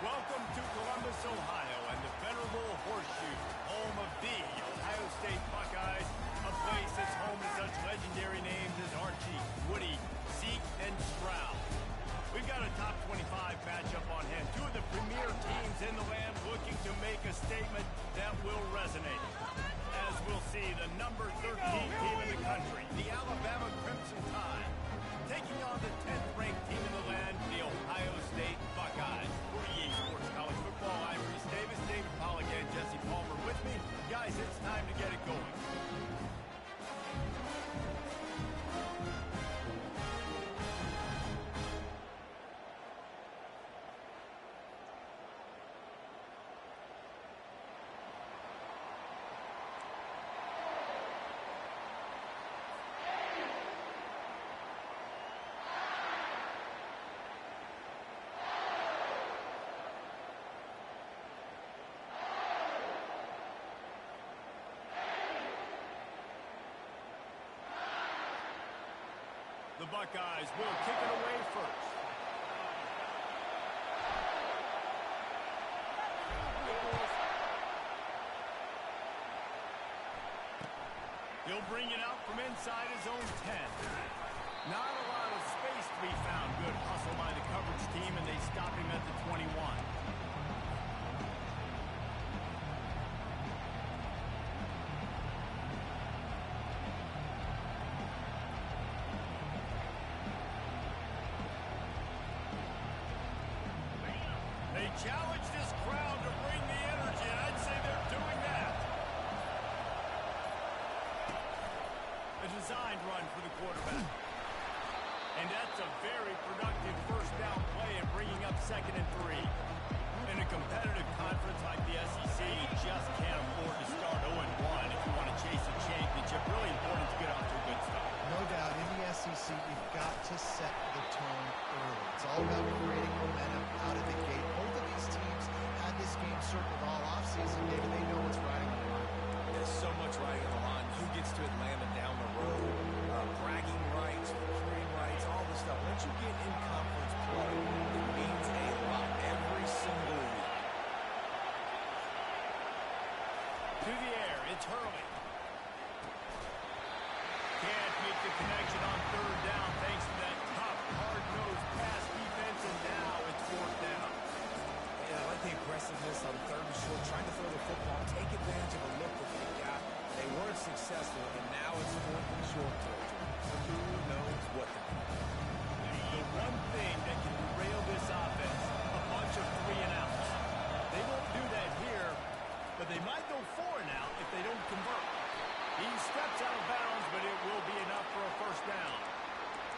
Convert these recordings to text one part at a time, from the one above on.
Welcome to Columbus, Ohio, and the venerable Horseshoe, home of the Ohio State Buckeyes, a place that's home to such legendary names as Archie, Woody, Zeke, and Stroud. We've got a top 25 matchup on hand. Two of the premier teams in the land looking to make a statement that will resonate. As we'll see, the number 13 team in the country, the Alabama Crimson Tide, taking on the 10th-ranked team in the land, the Ohio State Buckeyes. For EA Sports College Football, I'm Reese Davis, David Pollack, and Jesse Palmer with me. Guys, it's time to get it going. The Buckeyes will kick it away first. He'll bring it out from inside his own 10. Not a lot of space to be found. Good hustle by the coverage team, and they stop him at the 21. Challenge this crowd to bring the energy, and I'd say they're doing that. A designed run for the quarterback. And that's a very productive first down play and bringing up 2nd and 3. In a competitive conference like the SEC, you just can't afford to start 0-1 if you want to chase a championship. Really important to get off to a good start. No doubt, in the SEC, you've got to set the tone early. It's all about creating momentum out of the gate. Both of these teams had this game circled all offseason, David. They know what's riding on the line. There's so much riding on the line. Who gets to Atlanta down the road? Bragging rights, recruiting rights, all this stuff. Once you get in conference play, it means a lot every single week. To the air, it's Hurley. Can't make the connection on 3rd down thanks to that tough, hard-nosed pass defense, and now it's 4th down. Yeah, I like the aggressiveness on 3rd and short, trying to throw the football, take advantage of a look that they got. They weren't successful, and now it's 4th and short territory. Who knows what to do? The one thing that can derail this offense, a bunch of 3-and-outs. They won't do that here, but they might go 4-and-out if they don't convert. He steps out of bounds, but it will be enough for a first down.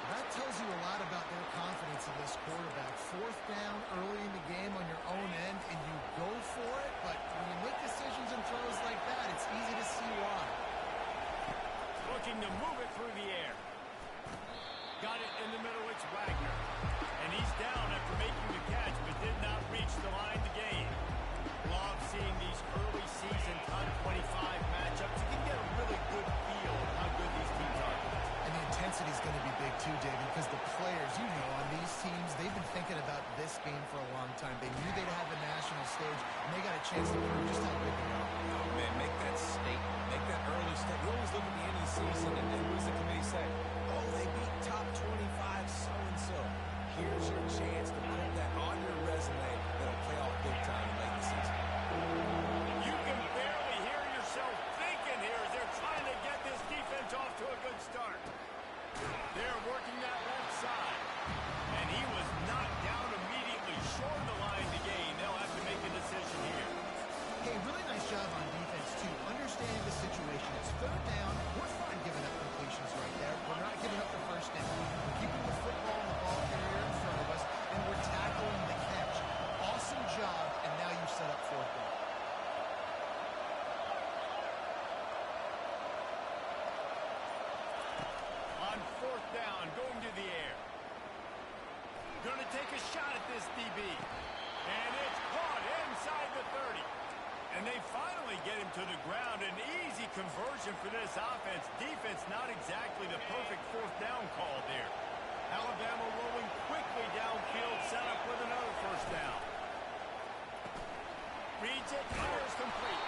That tells you a lot about their confidence in this quarterback. 4th down early in the game on your own end, and you go for it, but when you make decisions and throws like that, it's easy to see why. Looking to move it through the air. Got it in the middle, it's Wagner. And he's down after making the catch, but did not reach the line to gain. Love seeing these early season top 25 matchups. You can get a really good feel of how good these teams are. And the intensity is going to be big too, David, because the players, you know, on these teams, they've been thinking about this game for a long time. They knew they'd have the national stage, and they got a chance to prove just how good they are. Oh, man, make that statement. Make that early step. You always look at the end of the season, and what does the committee say? Oh, they beat top 25 so-and-so. Here's your chance to put that on your resume that'll play off big time in late the season. You can barely hear yourself thinking here as they're trying to get this defense off to a good start. They're working that left side. And he was knocked down immediately short of the line to gain. They'll have to make a decision here. Hey, really nice job on defense, too. Understanding the situation. It's 3rd down. We're fine giving up completions right there. We're not giving up the first down. We're keeping the football and the ball carrier in front of us, and we're tackling the catch. Awesome job, and now you set up 4th down. On 4th down, going to the air. Going to take a shot at this DB. And it's caught inside the 30. And they finally get him to the ground. An easy conversion for this offense. Defense not exactly the perfect 4th down call there. Alabama rolling quickly downfield, set up with another first down. Reads it, fires complete.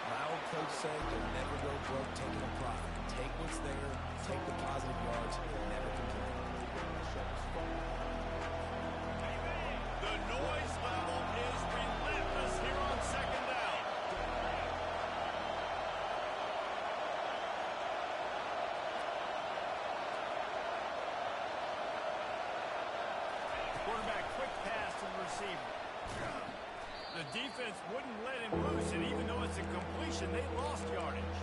My old coach said you'll never go broke taking a profit. Take what's there, take the positive yards, and never complain. The noise level is relentless here on second down. Quarterback quick pass to the receiver. The defense wouldn't let him loose, and even though it's a completion, they lost yardage.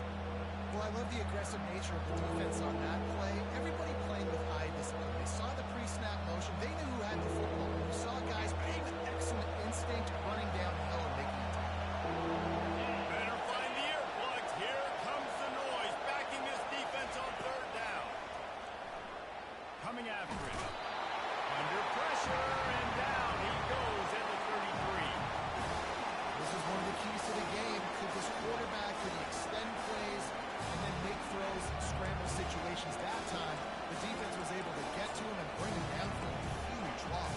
Well, I love the aggressive nature of the defense on that play. Everybody playing with eye discipline. They saw the pre-snap motion. They knew who had the football. You saw guys playing with excellent instinct, running downhill and making a tackle. Better find the earplugs. Here comes the noise, backing this defense on third down. Coming after it. Under pressure, and down he goes at the 33. This is one of the keys to the game. Could this quarterback really extend plays and then make throws in scramble situations? That time, the defense was able to get to him and bring him down for a huge loss.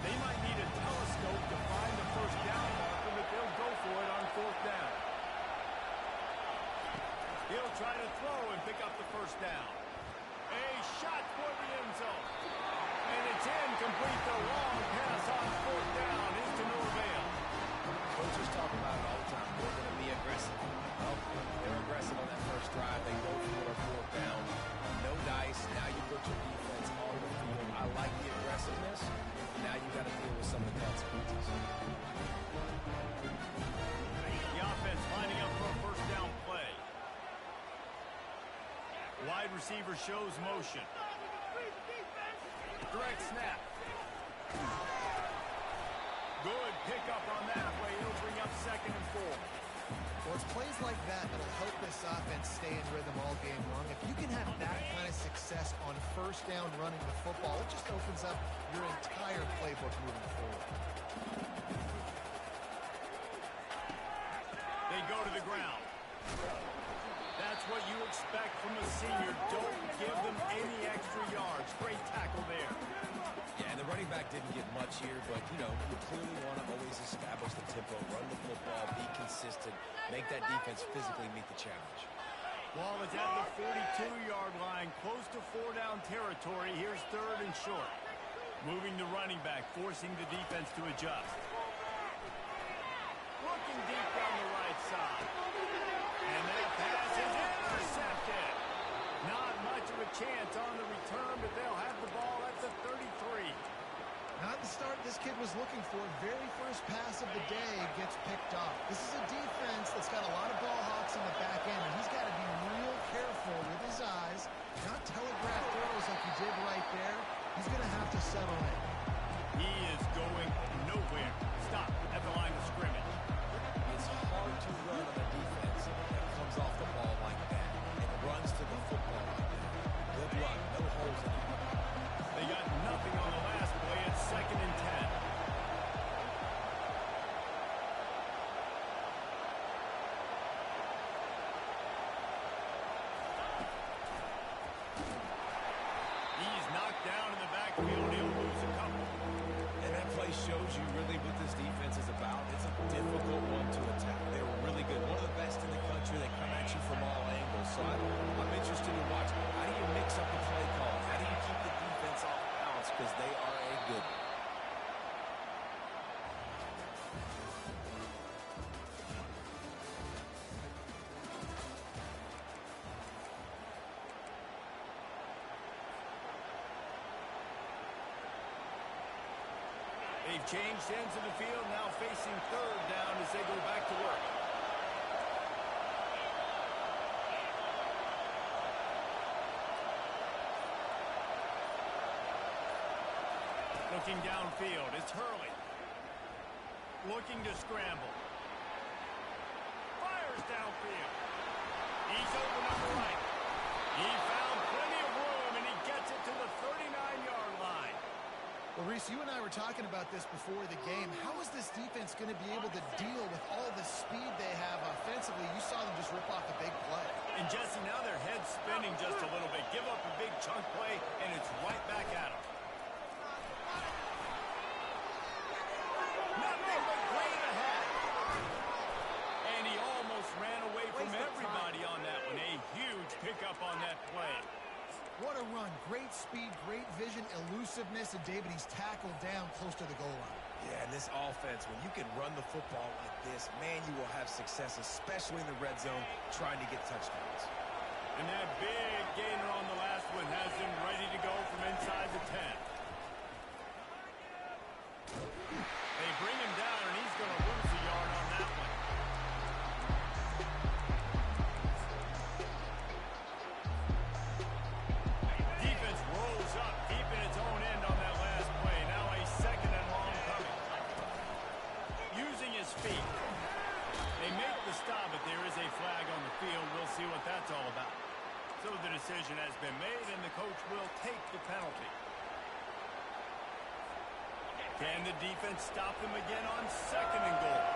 They might need a telescope to find the first down marker, but they'll go for it on fourth down. He'll try to throw and pick up the first down. A shot for the end zone. And it's incomplete. The long pass on fourth down is to no avail. Coaches talk about it all the time. We're going to be aggressive. Well, they're aggressive on that first drive. They go for it on fourth down. No dice. Now you put your defense on the field. I like the aggressiveness. Now you got to deal with some of the consequences. The offense lining up for a first down play. Wide receiver shows motion. Direct snap. Good pickup on that play. He'll bring up second and 4. Well, it's plays like that that'll help this offense stay in rhythm all game long. If you can have that kind of success on first down running the football, it just opens up your entire playbook moving forward. They go to the ground. That's what you expect from a senior. Don't give them any extra yards. Great tackle there. Yeah, and the running back didn't get much here, but, you know, you clearly want to always establish the tempo, run the football, be consistent, make that defense physically meet the challenge. Ball is at the 42-yard line, close to 4-down territory. Here's third and short. Moving the running back, forcing the defense to adjust. Looking deep down the right side. And that pass is intercepted. Not much of a chance on the return, but they'll have the ball at the 33. Not the start this kid was looking for. Very first pass of the day gets picked off. This is a defense that's got a lot of ball hawks in the back end, and he's got to be real careful with his eyes, not telegraph throws like he did right there. He's going to have to settle in. He is going nowhere. Stop at the line of scrimmage. It's hard to run on a defense that comes off the ball like that and runs to the football like that. Good luck. No holes in it. They got nothing on the last play. It's second and 10. He's knocked down in the backfield. He'll lose a couple. And that play shows you really what this defense is about. It's a difficult one to attack. They're really good. One of the best in the country. They come at you from all angles. So I'm interested to watch. How do you mix up the play call? How do you keep the defense off balance? Because they are a good one. They've changed ends of the field, now facing third down as they go back to work. Looking downfield, it's Hurley. Looking to scramble. Fires downfield. He's open up the right. He found plenty of room, and he gets it to the 39-yard line. Well, Reese, you and I were talking about this before the game. How is this defense going to be able to deal with all the speed they have offensively? You saw them just rip off a big play. And, Jesse, now their head's spinning just a little bit. Give up a big chunk play, and it's right back at them. Nothing but great ahead. And he almost ran away from everybody on that one. A huge pickup on that play. What a run. Great speed, great vision, elusiveness, and David, he's tackled down close to the goal line. Yeah, and this offense, when you can run the football like this, man, you will have success, especially in the red zone, trying to get touchdowns. And that big gainer on the last one has him ready to go from inside the 10. They bring him down, and he's going to lose a yard on that one. Defense rolls up deep in its own end on that last play. Now a second and long coming. Using his feet. They make the stop, but there is a flag on the field. We'll see what that's all about. So the decision has been made, and the coach will take the penalty. Can the defense stop them again on second and goal?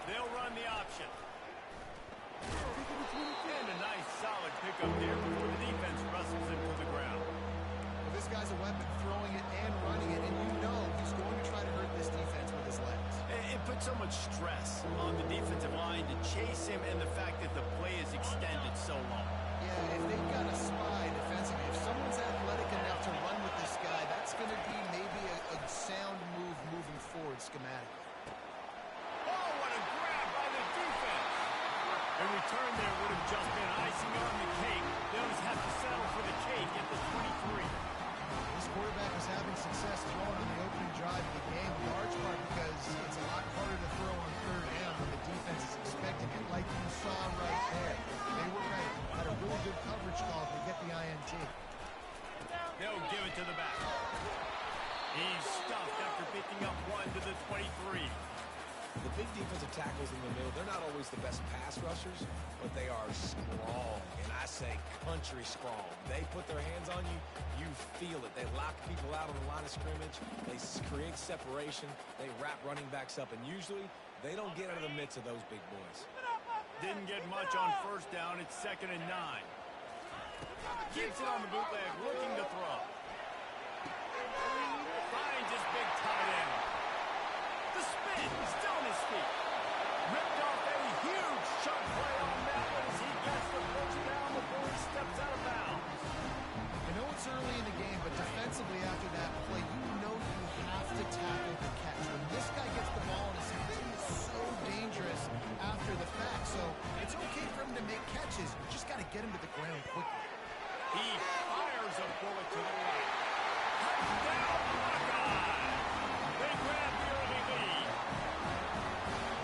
They'll run the option. And a nice solid pickup there before the defense wrestles him to the ground. Well, this guy's a weapon, throwing it and running it, and you know he's going to try to hurt this defense with his legs. It puts so much stress on the defensive line to chase him, and the fact that the play is extended so long. Yeah, if they've got a spy defensively, if someone's athletic enough to run with this guy, that's going to be maybe a sound move moving forward schematically. Oh, what a grab by the defense. A return there would have just been icing on the cake. They'll just have to settle for the cake at the 23. This quarterback is having success throwing on the opening drive of the game, in large part because it's a lot harder to throw on third down when the defense is expecting it, like you saw right there. They were ready. Had a really good coverage call to get the INT. They'll give it to the back. He's stuffed after picking up one to the 23. The big defensive tackles in the middle, they're not always the best pass rushers, but they are strong, and I say country strong. They put their hands on you, you feel it. They lock people out on the line of scrimmage. They create separation. They wrap running backs up, and usually they don't get out of the midst of those big boys. Didn't get much on first down. It's 2nd and 9. Keeps it on the bootleg, looking to throw. Finds his big tight end. The spin, still on his feet. Ripped off a huge chunk play on that one as he gets the first down before he steps out of bounds. I know it's early in the game, but defensively after that play, you know you have to tackle the catch. When this guy gets the ball in his hands, he is so dangerous after the fact. So it's okay for him to make catches. You just got to get him to the ground quickly. He fires a bullet to the right. Touchdown, Buckeye! They grab the early lead.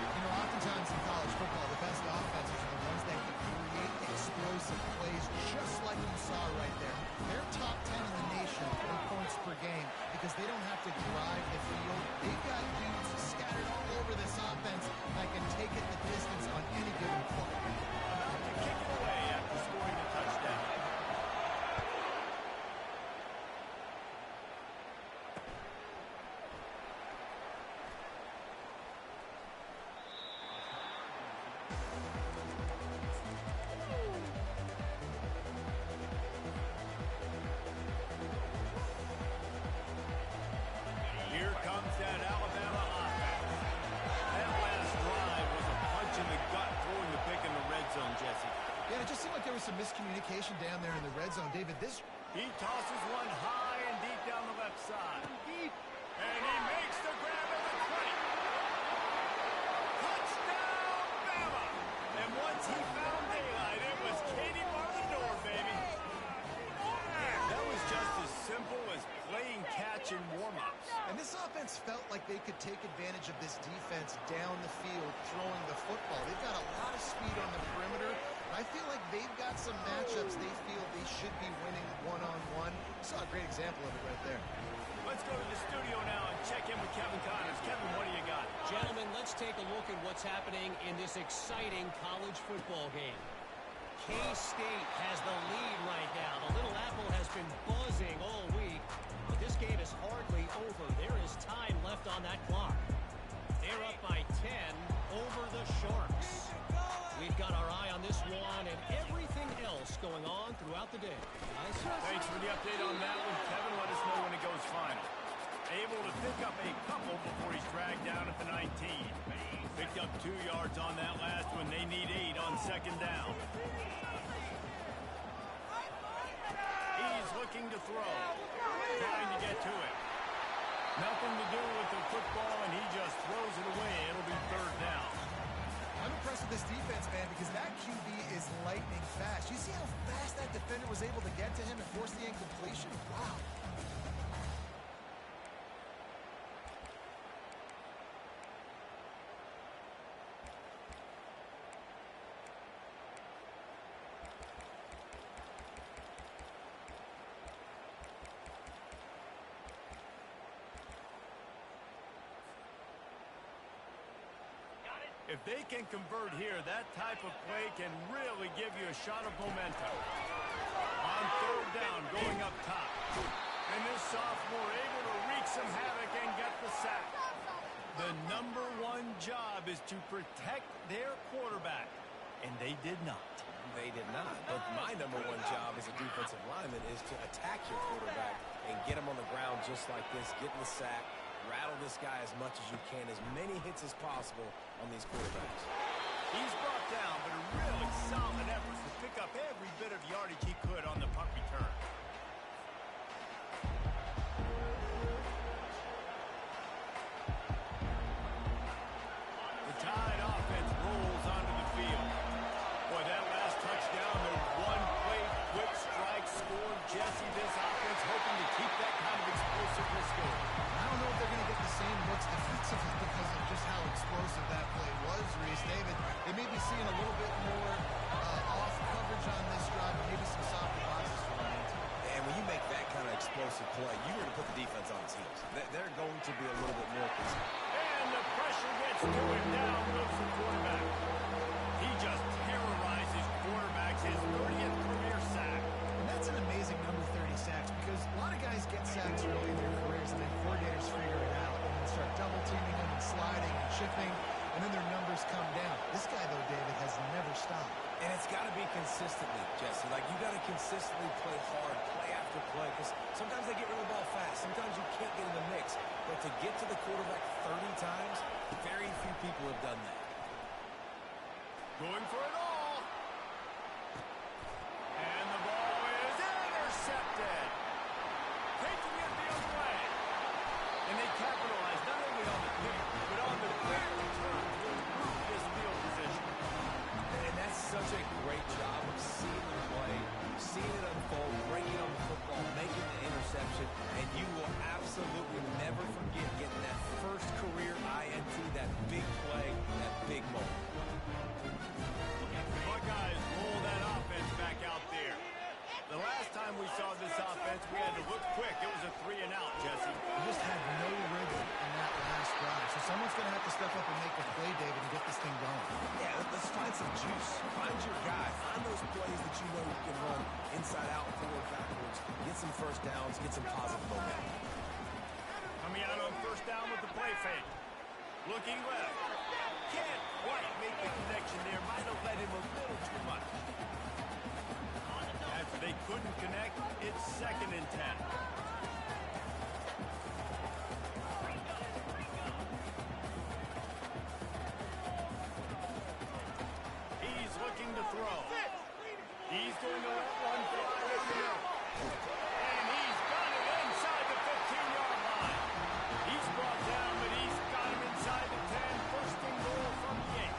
You know, oftentimes in college football, the best offenses are the ones that can create explosive plays, just like you saw right there. They're top 10 in the nation in points per game because they don't have to drive the field. They've got dudes scattered all over this offense that can take it the distance on any given play. About to kick it away after scoring a touchdown. Here comes that Alabama offense. That last drive was a punch in the gut, throwing the pick in the red zone, Jesse. Yeah, it just seemed like there was some miscommunication down there in the red zone. David, He tosses one high and deep down the left side. And he makes the grab at the 20. Touchdown, Bama! And once he found daylight, it was Katie bar the door, baby. That was just as simple as playing catch in warm-ups. And this offense felt like they could take advantage of this defense down the field throwing the football. They've got a lot of speed on the perimeter. I feel like they've got some matchups they feel they should be winning one-on-one. Saw a great example of it right there. Let's go to the studio now and check Let's take a look at what's happening in this exciting college football game. K-State has the lead right now. The Little Apple has been buzzing all week, but this game is hardly over. There is time left on that clock. They're up by 10 over the Sharks. We've got our eye on this one and everything else going on throughout the day. Thanks for the update on that one, Kevin. Let us know when it goes final. Able to pick up a couple before he's dragged down at the 19. Picked up 2 yards on that last one. They need 8 on second down. He's looking to throw. Trying to get to it. Nothing to do with the football, and he just throws it away. It'll be third down. I'm impressed with this defense, man, because that QB is lightning fast. You see how fast that defender was able to get to him and force the incompletion? Wow. If they can convert here, that type of play can really give you a shot of momentum. On third down, going up top. And this sophomore able to wreak some havoc and get the sack. The #1 job is to protect their quarterback, and they did not. They did not. But my #1 job as a defensive lineman is to attack your quarterback and get him on the ground just like this, get in the sack, rattle this guy as much as you can, as many hits as possible on these quarterbacks. He's brought down, but a really solid effort to pick up every bit of yardage he could on the punt return. The Tide offense rolls onto the field. Boy, that last touchdown, the one-play quick strike scored. Jesse, this offense hoping to keep that kind of explosiveness going. I don't know if they're going to get the same looks defensively because of just how explosive that play was, Reese. David, they may be seeing a little bit more off coverage on this drive, or maybe some softer boxes to run into. And when you make that kind of explosive play, you're going to put the defense on its heels. They're going to be a little bit more concerned. And the pressure gets to him. Down goes the quarterback. He just terrorizes quarterbacks, his 30th career sack. And that's an amazing number, 30 sacks, because a lot of guys get sacks early in their careers, and then coordinators figure it out and then start double-teaming them and sliding and chipping, and then their numbers come down. This guy, though, David, has never stopped. And it's got to be consistently, Jesse. Like, you got to consistently play hard, play after play, because sometimes they get rid of the ball fast. Sometimes you can't get in the mix. But to get to the quarterback 30 times, very few people have done that. Going for it all. And the ball is intercepted. Taking it the other way. And they capitalize not only on the pick, but on the quick return to improve this field position. And that's such a great job of seeing the play, seeing it unfold, breaking on the football, making the interception, and you will absolutely never forget getting that first career INT, that big play, that big moment. Buckeyes roll that offense back out there. The last time we saw this offense, we had to look quick. It was a 3-and-out, Jesse. They just had no rhythm in that last drive. So someone's going to have to step up and make a play, David, and get this thing going. Yeah, let's find some juice. Find your guy. Find those plays that you know you can run inside out, forward, backwards. Get some first downs. Get some positive momentum. Coming out on first down with the play fake. Looking left. Can't quite make the connection there. Might have led him a little too much. After they couldn't connect, it's 2nd and 10. He's looking to throw. He's going to let one fly over the middle. And he's got it inside the 15-yard line. He's brought down, but he's got him inside the 10. First and goal from the 8.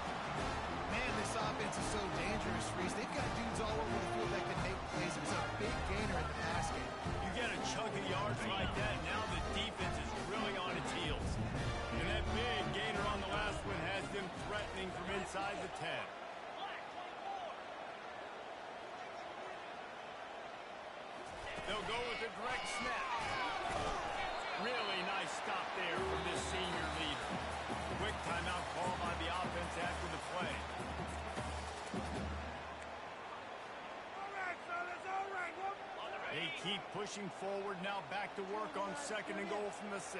Man, this offense is so dangerous, Reese. They've got dudes all over the field that can make plays. It was a big gainer in the pass game. You get a chunk of yards like that, now the defense is really on its heels. And that big gainer on the last one has them threatening from inside the 10. They'll go with a direct snap. Really nice stop there from this senior leader. Quick timeout call They keep pushing forward, now back to work on 2nd and goal from the 6.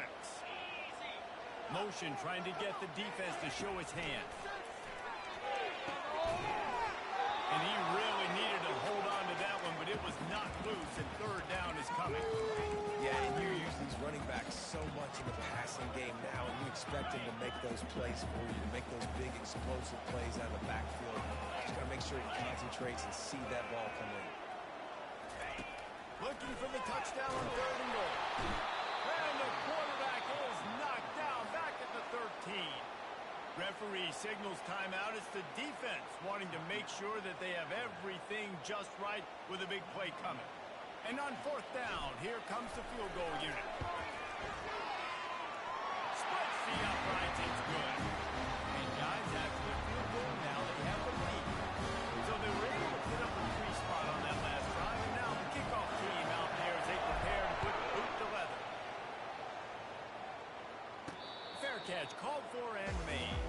Motion trying to get the defense to show his hand. And he really needed to hold on to that one, but it was not loose, and 3rd down is coming. Yeah, and you use these running backs so much in the passing game now, and you expect him to make those plays for you, to make those big explosive plays out of the backfield. Just got to make sure he concentrates and see that ball come in. Looking for the touchdown on 3rd and goal. And the quarterback is knocked down back at the 13. Referee signals timeout. It's the defense wanting to make sure that they have everything just right with a big play coming. And on 4th down, here comes the field goal unit. Splits the uprights. It's good. And guys, after the field goal, now they have the lead. So they were able to put up a 3 spot on that last drive. And now the kickoff team out there as they prepare to put boot to leather. Fair catch called for and made.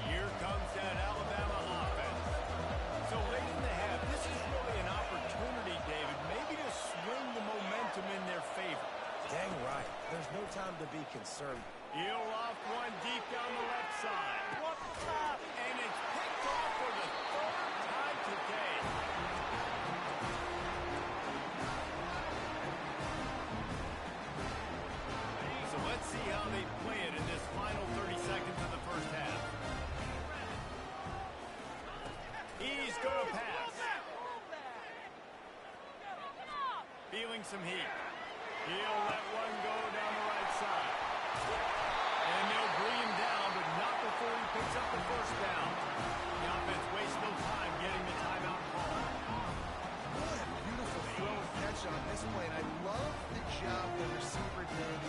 Here comes that Alabama offense. So late in the half, this is really an opportunity, David, maybe to swing the momentum in their favor. Dang right. There's no time to be concerned. He'll off one deep down the left side. What's up? And it's picked off for the 3rd time today. So let's see how they play it in this final 30 seconds of the first half. He's going to pass. Feeling some heat. He'll let one go down the right side. And they'll bring him down, but not before he picks up the 1st down. The offense wastes no time getting the timeout call. What a beautiful throw and catch on this play. And I love the job the receiver did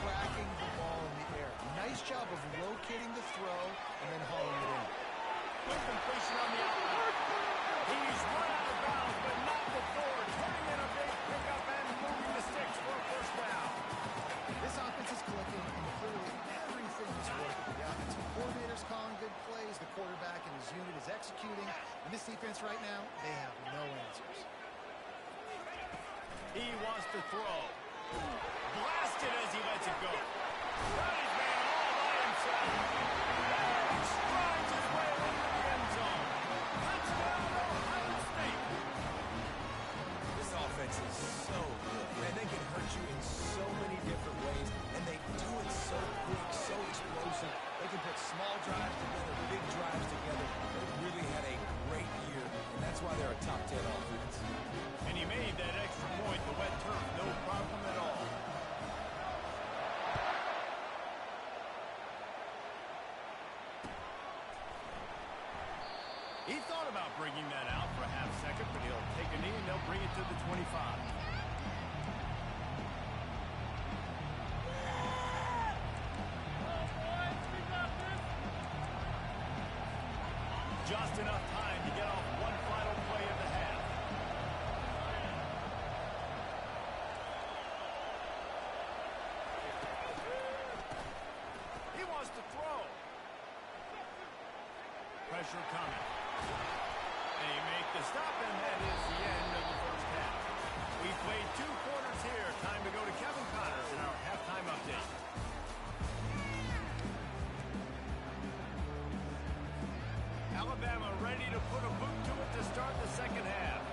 tracking the ball in the air. Nice job of locating the throw and then hauling it in. Good completion on the outlet. He's run out of bounds, but not before. Turning in a big pickup and moving the sticks for a 1st down. This offense is clicking, and clearly everything is working. The offensive coordinator's calling good plays. The quarterback and his unit is executing. And this defense right now, they have no answers. He wants to throw. Blasted as he lets it go. Got his man all by himself. And strides his way into the end zone. Touchdown, Ohio State. This offense is so good, and they can hurt you in so many different ways, and they do it so quick, so explosive. They can put small drives together, big drives together. They really had a great year, and that's why they're a top 10 offense. And he made that extra point, the wet turf, no problem at all. He thought about bringing that out for a half second, but he'll take a knee and they'll bring it to the 25. Just enough time to get off one final play of the half. He wants to throw. Pressure coming. And he make the stop, and that is the end of the first half. We played 2 quarters here. Time to go to Kevin Connors in our halftime update. Alabama ready to put a boot to it to start the 2nd half.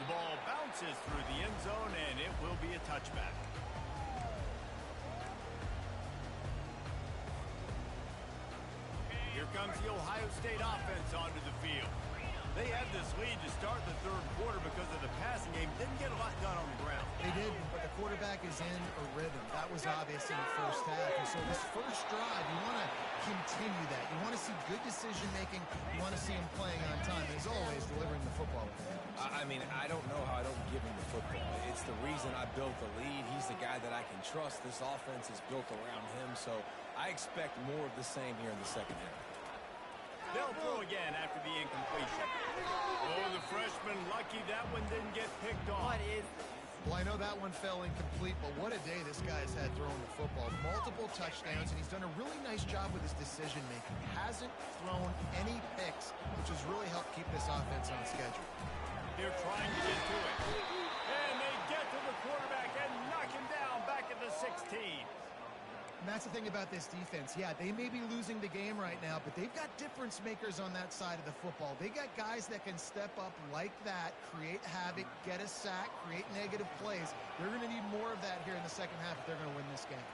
The ball bounces through the end zone, and it will be a touchback. Here comes the Ohio State offense onto the field. They had this lead to start the 3rd quarter because of the passing game. Didn't get a lot done on the ground. They did, but the quarterback is in a rhythm. That was obvious in the first half. And so this first drive, you want to continue that. You want to see good decision-making. You want to see him playing on time. And as always, delivering the football. I mean, I don't know how I don't give him the football. It's the reason I built the lead. He's the guy that I can trust. This offense is built around him. So I expect more of the same here in the 2nd half. They'll throw again after the incompletion. Oh, the freshman lucky that one didn't get picked off. What is this? Well, I know that one fell incomplete, but what a day this guy has had throwing the football. Multiple touchdowns, and he's done a really nice job with his decision-making. Hasn't thrown any picks, which has really helped keep this offense on schedule. They're trying to get to it. And they get to the quarterback and knock him down back at the 16. And that's the thing about this defense. Yeah, they may be losing the game right now, but they've got difference makers on that side of the football. They got guys that can step up like that, create havoc, get a sack, create negative plays. They're going to need more of that here in the second half if they're going to win this game.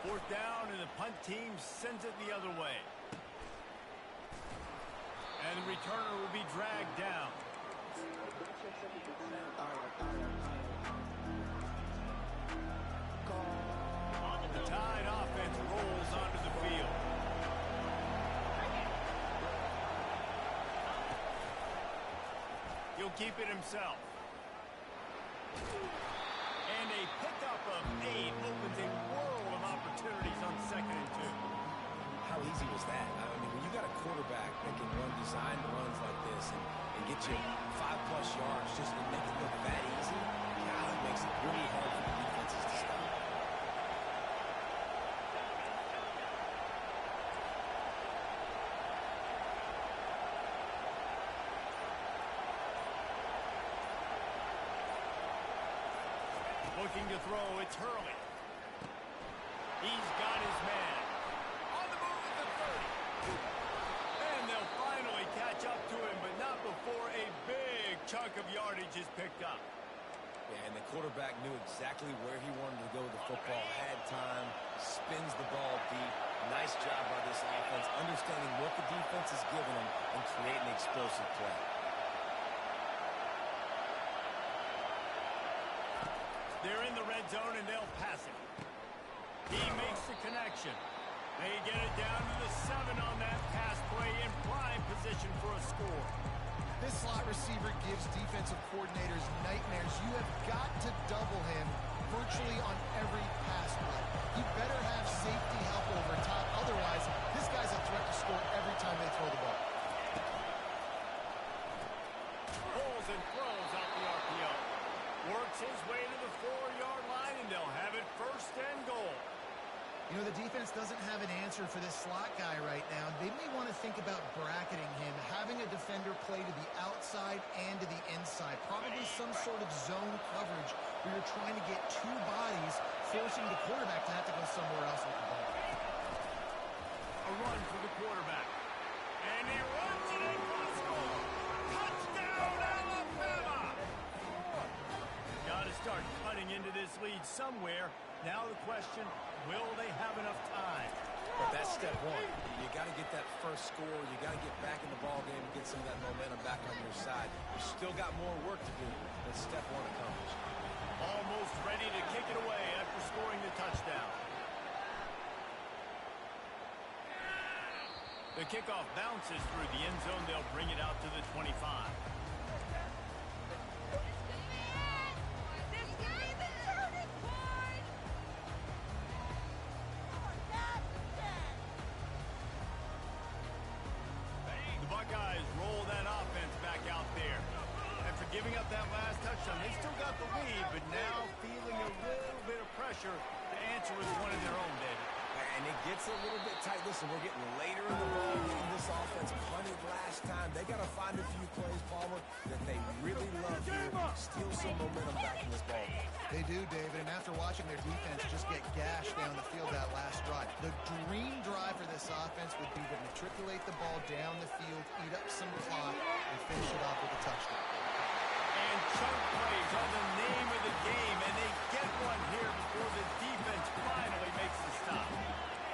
Fourth down, and the punt team sends it the other way. And the returner will be dragged down. The Tide offense rolls onto the field. He'll keep it himself. And a pickup of 8 opens a world of opportunities on 2nd and 2. How easy was that? I mean, when you got a quarterback that can run designed runs like this and get you 5+ yards just to make it look that easy, God, it makes it really hard for the defenses to stop. Looking to throw, it's Hurley. He's got his man. On the move at the 30. And they'll finally catch up to him, but not before a big chunk of yardage is picked up. Yeah, and the quarterback knew exactly where he wanted to go with the football, had time, spins the ball deep. Nice job by this offense, understanding what the defense is giving them and creating an explosive play. They're in the red zone, and they'll pass it. He makes the connection. They get it down to the 7 on that pass play in prime position for a score. This slot receiver gives defensive coordinators nightmares. You have got to double him virtually on every pass play. You better have safety help over top. Otherwise, this guy's a threat to score every time they throw the ball. Pulls and throws out the RPO. Works his way to the 4-yard line, and they'll have it 1st and goal. You know, the defense doesn't have an answer for this slot guy right now. They may want to think about bracketing him, having a defender play to the outside and to the inside. Probably some sort of zone coverage where you're trying to get 2 bodies, forcing the quarterback to have to go somewhere else with the ball. A run for the quarterback. And he runs it in for the score. Touchdown, Alabama! Got to start cutting into this lead somewhere. Now the question, will they have enough time? But that's step 1. You got to get that first score. You got to get back in the ball game and get some of that momentum back on your side. You still got more work to do, but step 1 accomplished. Almost ready to kick it away after scoring the touchdown. The kickoff bounces through the end zone. They'll bring it out to the 25. Giving up that last touchdown. They still got the lead, but now feeling a little bit of pressure to answer with one of their own, David. And it gets a little bit tight. Listen, we're getting later in the ball game. This offense punted last time. They got to find a few plays, Palmer, that they really love here. Steal some momentum back in this ball game. They do, David, and after watching their defense just get gashed down the field that last drive, the dream drive for this offense would be to matriculate the ball down the field, eat up some clock, and finish it off with a touchdown. And chunk plays are the name of the game, and they get one here before the defense finally makes the stop.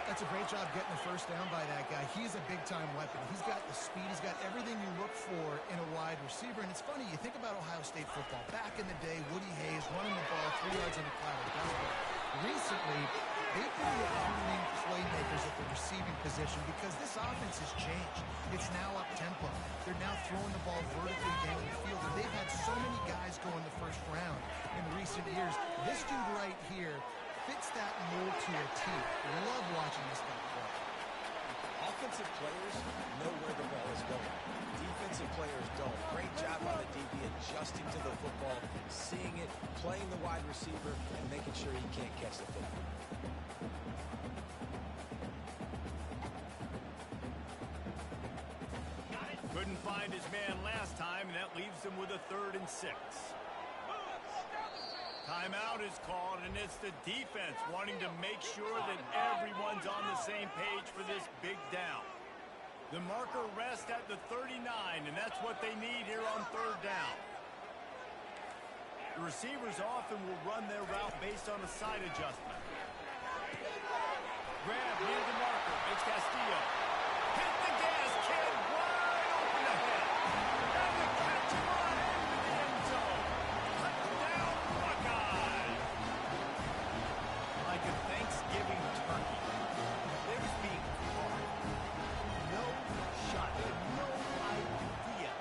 That's a great job getting the first down by that guy. He's a big-time weapon. He's got the speed. He's got everything you look for in a wide receiver. And it's funny, you think about Ohio State football. Back in the day, Woody Hayes running the ball 3 yards in the cloud of dust. Recently, they've been recruiting playmakers at the receiving position because this offense has changed. It's now up-tempo. They're now throwing the ball vertically down the field. And they've had so many guys go in the first round in recent years. This dude right here fits that mold to a T. Love watching this guy play. Offensive players know where the ball is going. Defensive players don't. Great job by the DB adjusting to the football, seeing it, playing the wide receiver, and making sure he can't catch the football. Couldn't find his man last time, and that leaves him with a 3rd and 6. Timeout is called, and it's the defense wanting to make sure that everyone's on the same page for this big down. The marker rests at the 39, and that's what they need here on 3rd down. The receivers often will run their route based on a side adjustment. Grab near the marker. It's Castillo. Hit the gas, kid. Wide open ahead. And the catch line into the end zone. Touchdown, Buckeyes. Like a Thanksgiving turkey. There's being caught. No shot. They have no idea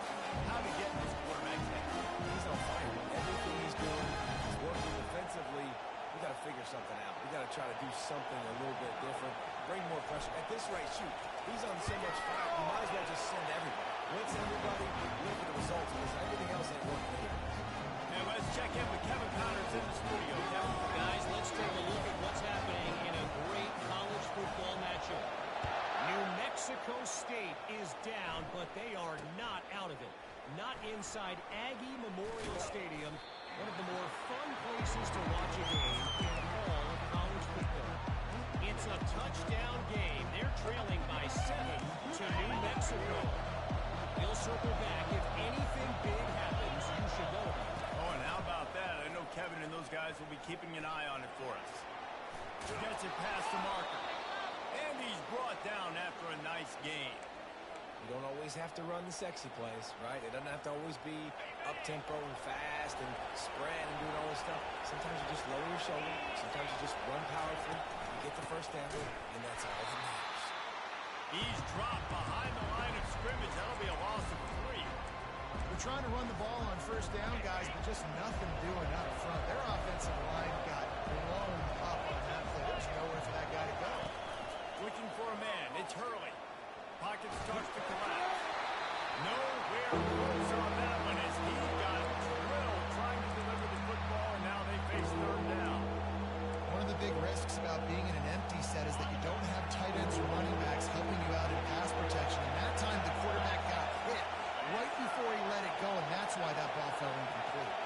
how to get in this quarterback's head. He's on fire. Everything he's doing, he's working defensively. We got to figure something out. We got to try to do something a little bit different. Bring more pressure. At this rate, shoot, he's on so much fire, you might as well just send everybody. Blitz everybody, live with the results, because everything else ain't working here. And let's check in with Kevin Connors in the studio. Kevin. Guys, let's take a look at what's happening in a great college football matchup. New Mexico State is down, but they are not out of it. Not inside Aggie Memorial Stadium, one of the more fun places to watch a game in all of college football. It's a touchdown game. They're trailing by 7 to New Mexico. We'll circle back. If anything big happens, you should know about it. Oh, and how about that? I know Kevin and those guys will be keeping an eye on it for us. Gets it past the marker. And he's brought down after a nice game. You don't always have to run the sexy plays, right? It doesn't have to always be up-tempo and fast and spread and doing all this stuff. Sometimes you just lower your shoulder. Sometimes you just run powerfully. You get the first down, and that's all that matters. He's dropped behind the line of scrimmage. That'll be a loss of 3. They're trying to run the ball on 1st down, guys, but just nothing doing up front. Their offensive line got blown up on that play. There's nowhere for that guy to go. Looking for a man. It's Hurley. Pocket starts to collapse. Nowhere close on that one as he got drilled trying to deliver the football, and now they face 3rd down. One of the big risks about being in an empty set is that you don't have tight ends or running backs helping you out in pass protection. And that time the quarterback got hit right before he let it go, and that's why that ball fell incomplete.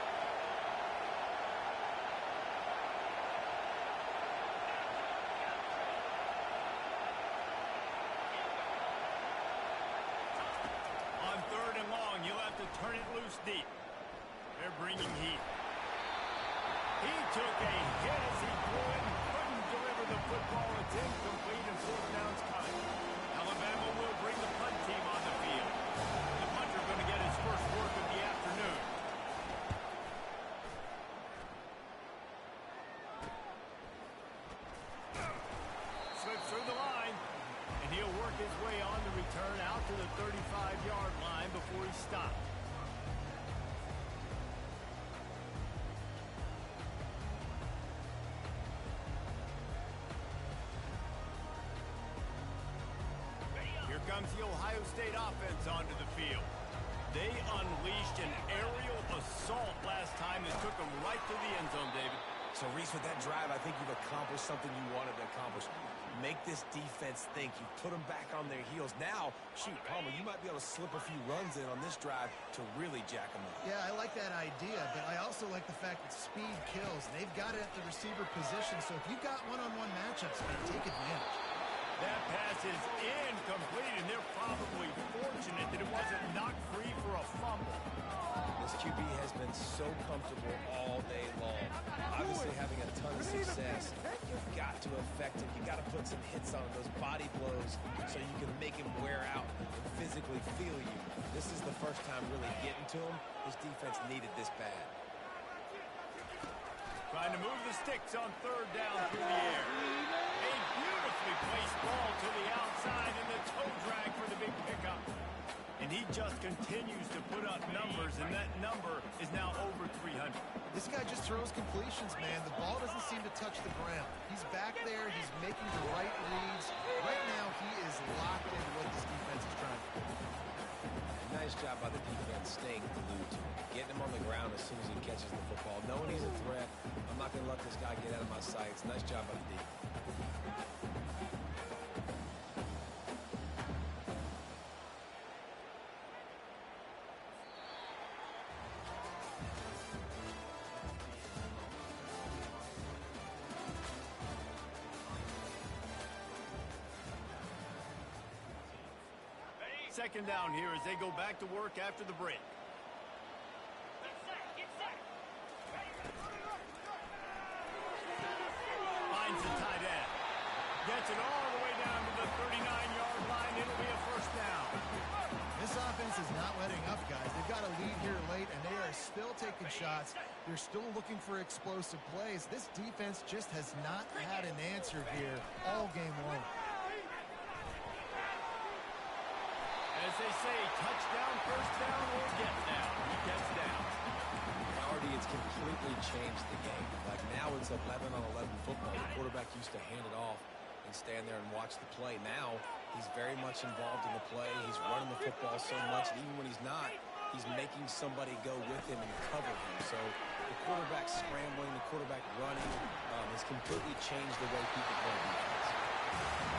On 3rd and long, you'll have to turn it loose deep. They're bringing heat. He took a hit as he threw it and couldn't deliver the football. It's incomplete and 4th down's coming. Alabama will bring the punt team on the field. The punter going to get his first work of the afternoon. Slips through the line, and he'll work his way on the return out to the 35-yard line before he stopped. Here comes the Ohio State offense onto the field. They unleashed an aerial assault last time that took them right to the end zone, David. So, Reese, with that drive, I think you've accomplished something you wanted to accomplish. Make this defense think. You put them back on their heels. Now, shoot, Palmer, you might be able to slip a few runs in on this drive to really jack them up. Yeah, I like that idea, but I also like the fact that speed kills. They've got it at the receiver position, so if you've got one-on-one matchups, man, take advantage. That pass is incomplete, and they're probably fortunate that it wasn't knocked free for a fumble. This QB has been so comfortable all day long. Obviously having a ton of success. You've got to affect him. You've got to put some hits on him, those body blows, so you can make him wear out and physically feel you. This is the first time really getting to him. His defense needed this bad. Trying to move the sticks on 3rd down through the air. A beautifully placed ball to the outside, and the toe drag for the big pickup. And he just continues to put up numbers, and that number is now over 300. This guy just throws completions, man. The ball doesn't seem to touch touch the ground. He's back there. He's making the right reads. Right now, he is locked into what this defense is trying to do. Nice job by the defense staying glued to him, getting him on the ground as soon as he catches the football, knowing he's a threat. I'm not going to let this guy get out of my sights. Nice job by the defense. Second down here as they go back to work after the break. Finds the tight end. Gets it all the way down to the 39-yard line. It'll be a first down. This offense is not letting up, guys. They've got a lead here late, and they are still taking shots. They're still looking for explosive plays. This defense just has not had an answer here all game long. As they say, touchdown, first down, or get down. He gets down. Already it's completely changed the game. Like now it's 11-on-11 football. The quarterback used to hand it off and stand there and watch the play. Now he's very much involved in the play. He's running the football so much, and even when he's not, he's making somebody go with him and cover him. So the quarterback scrambling, the quarterback running has completely changed the way people play defense.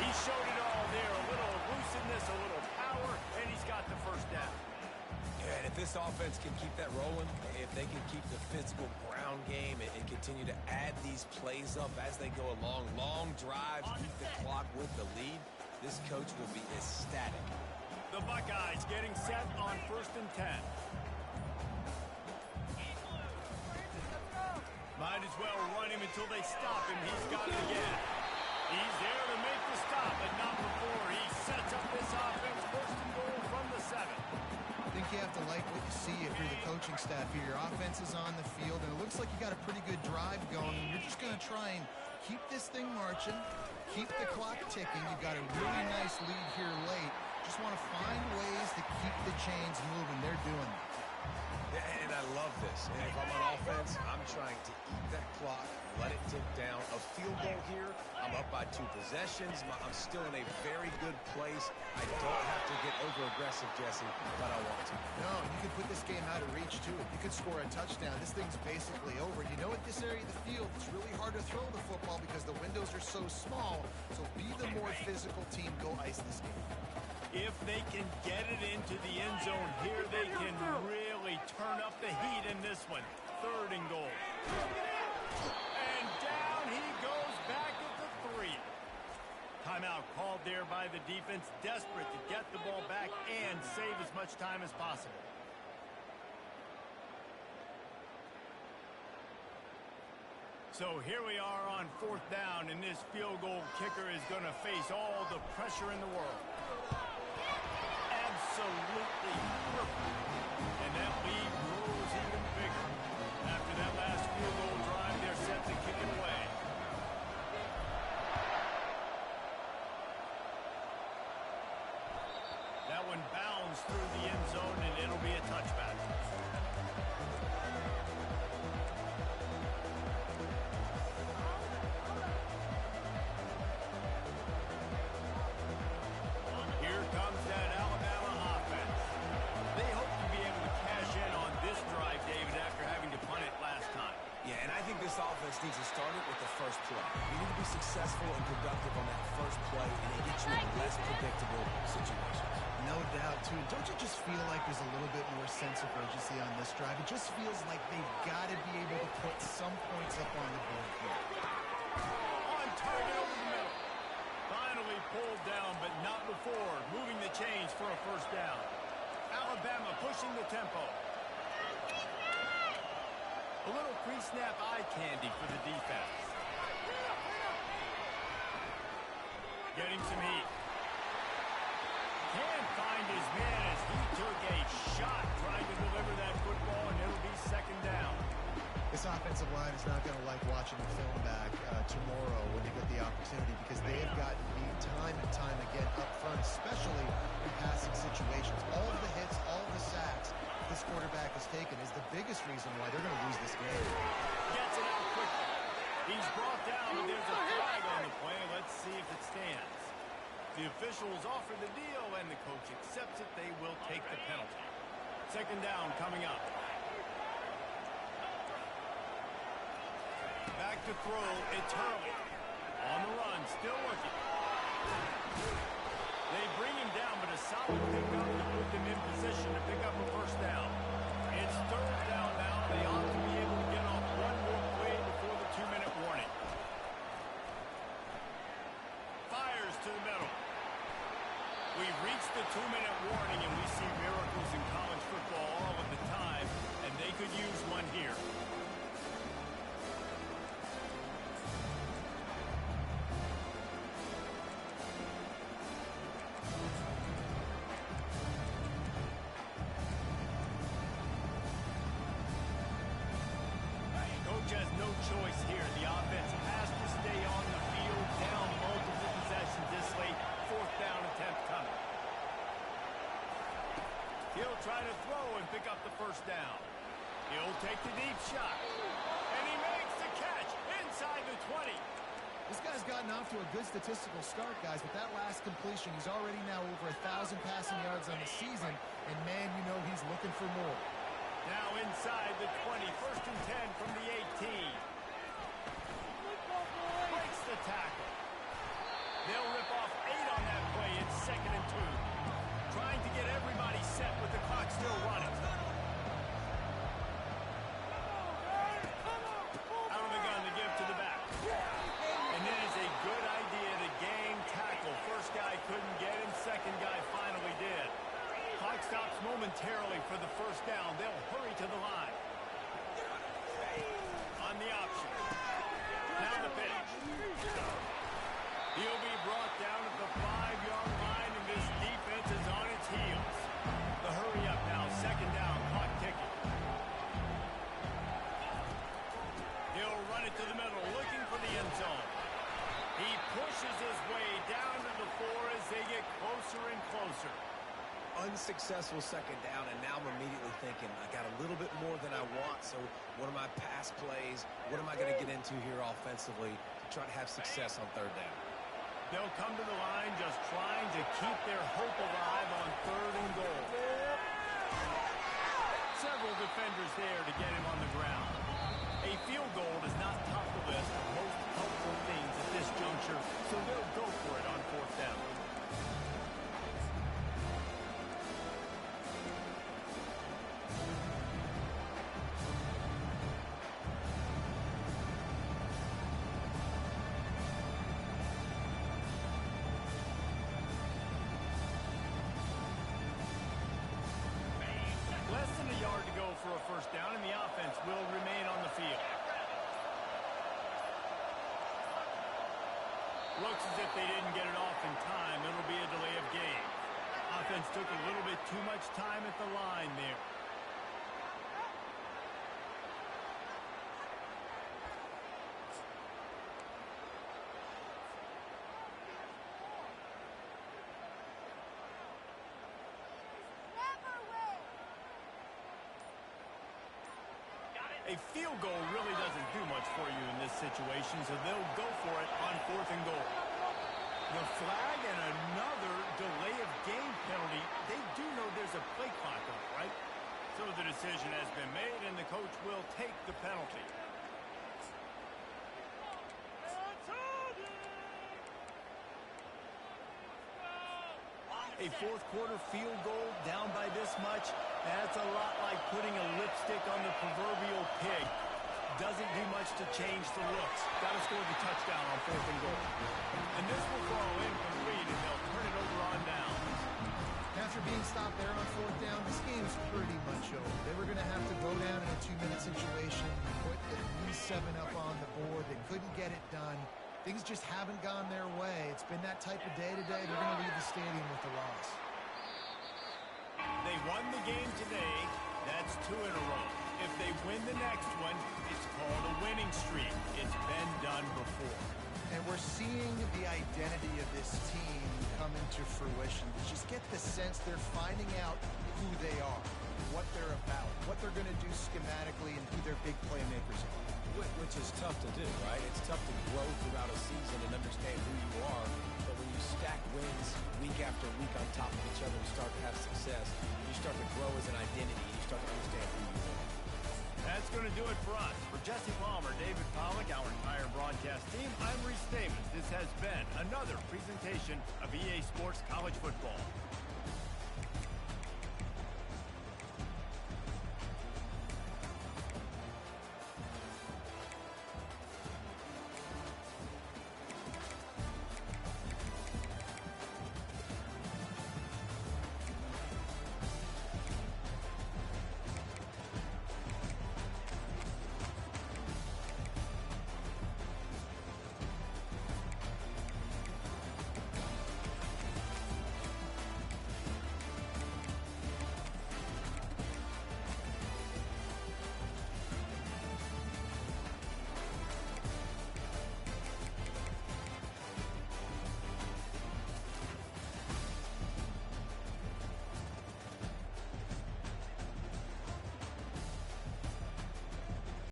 He showed it all there. A little elusiveness, a little power, and he's got the first down. Yeah, and if this offense can keep that rolling, if they can keep the physical ground game and continue to add these plays up as they go along, long drives, keep the clock with the lead, this coach will be ecstatic. The Buckeyes getting set on 1st and 10. Might as well run him until they stop him. He's got it again. He's there to make the stop, but not before. He sets up this offense, 1st and goal from the 7. I think you have to like what you see if you're the coaching staff here. Your offense is on the field, and it looks like you got a pretty good drive going, and you're just going to try and keep this thing marching, keep the clock ticking. You've got a really nice lead here late. Just want to find ways to keep the chains moving. They're doing it. And I love this. And if I'm on offense, I'm trying to eat that clock, let it tick down. A field goal here, I'm up by 2 possessions. I'm still in a very good place. I don't have to get over-aggressive, Jesse, but I want to. No, you could put this game out of reach, too. You could score a touchdown. This thing's basically over. You know, at this area of the field, it's really hard to throw the football because the windows are so small. So be the more physical team. Go ice this game. If they can get it into the end zone here, they can really turn up the heat in this one. 3rd and goal. And down he goes back at the 3. Timeout called there by the defense, desperate to get the ball back and save as much time as possible. So here we are on 4th down, and this field goal kicker is going to face all the pressure in the world. Absolutely perfect. And that lead grows even bigger. After that last field goal drive, they're set to kick it away. That one bounds through the end zone, and it'll be a touchback. Here comes that Alabama offense. They hope to be able to cash in on this drive, David, after having to punt it last time. Yeah, and I think this offense needs to start it with the first play. You need to be successful and productive on that first play, and it gets you in less predictable situations. No doubt, too. Don't you just feel like there's a little bit more sense of urgency on this drive? It just feels like they've got to be able to put some points up on the board here. On target over the middle. Finally pulled down, but not before. Moving the chains for a first down. Alabama pushing the tempo. A little pre-snap eye candy for the defense. Getting some heat. Can't find his man as he took a shot trying to deliver that football, and it'll be 2nd down. This offensive line is not going to like watching the film back tomorrow when they get the opportunity because they have gotten beat time and time again up front, especially in passing situations. All of the hits, all of the sacks this quarterback has taken is the biggest reason why they're going to lose this game. Gets it out quickly. He's brought down, but there's a flag on the play. Let's see if it stands. The officials offer the deal, and the coach accepts it. They will take the penalty. Second down coming up. Back to throw. It's Hurley. On the run, still looking. They bring him down, but a solid pickup to put them in position to pick up a first down. It's third down now. They ought to be able to get off one more play before the 2-minute warning. Fires to the middle. We've reached the 2-minute warning, and we see miracles in college football all of the time, and they could use one here. Has no choice here. The offense has to stay on the field, down multiple possessions this late. Fourth down attempt coming. He'll try to throw and pick up the first down. He'll take the deep shot. And he makes the catch inside the 20. This guy's gotten off to a good statistical start, guys. With that last completion, he's already now over 1,000 passing yards on the season. And, man, you know he's looking for more. Now inside the 20, first and 10 from the 18. Breaks the tackle. They'll rip off 8 on that play. It's second and 2. Trying to get everybody set with the clock still running. Out of the gun to give to the back. And it is a good idea to gang tackle. First guy couldn't get him, second guy finally did. Clock stops momentarily for the first down. They'll hurry to the line. On the option. Now the pitch. He'll be brought down at the 5-yard line, and this defense is on its heels. The hurry up now. Second down. Clock ticking. He'll run it to the middle, looking for the end zone. He pushes his way down to the 4 as they get closer and closer. Unsuccessful second down, and now I'm immediately thinking, I got a little bit more than I want, so what are my pass plays? What am I going to get into here offensively to try to have success on third down? They'll come to the line just trying to keep their hope alive on third and goal. Several defenders there to get him on the ground. A field goal does not top the list of most helpful things at this juncture, so they'll go for it on fourth down. Less than a yard to go for a first down, and the offense will remain on the field. Looks as if they didn't get it off in time. It'll be a delay of game. Offense took a little bit too much time at the line there. A field goal really doesn't do much for you in this situation, so they'll go for it on fourth and goal. The flag and another delay of game penalty. They do know there's a play clock on it, right? So the decision has been made, and the coach will take the penalty. A fourth quarter field goal down by this much, that's a lot like putting a lipstick on the proverbial pig. Doesn't do much to change the looks. Got to score the touchdown on fourth and goal. And this will fall incomplete, and they'll turn it over on down. After being stopped there on fourth down, this game's pretty much over. They were going to have to go down in a 2-minute situation, put at least 7 up on the board. They couldn't get it done. Things just haven't gone their way. It's been that type of day today. They're going to leave the stadium with the loss. They won the game today. That's 2 in a row. If they win the next one, it's called a winning streak. It's been done before. And we're seeing the identity of this team come into fruition. You just get the sense they're finding out who they are, what they're about, what they're going to do schematically, and who their big playmakers are. Which is tough to do, right? It's tough to grow throughout a season and understand who you are. But when you stack wins week after week on top of each other and start to have success, you start to grow as an identity and you start to understand who you are. That's going to do it for us. For Jesse Palmer, David Pollack, our entire broadcast team, I'm Reese Davis. This has been another presentation of EA Sports College Football.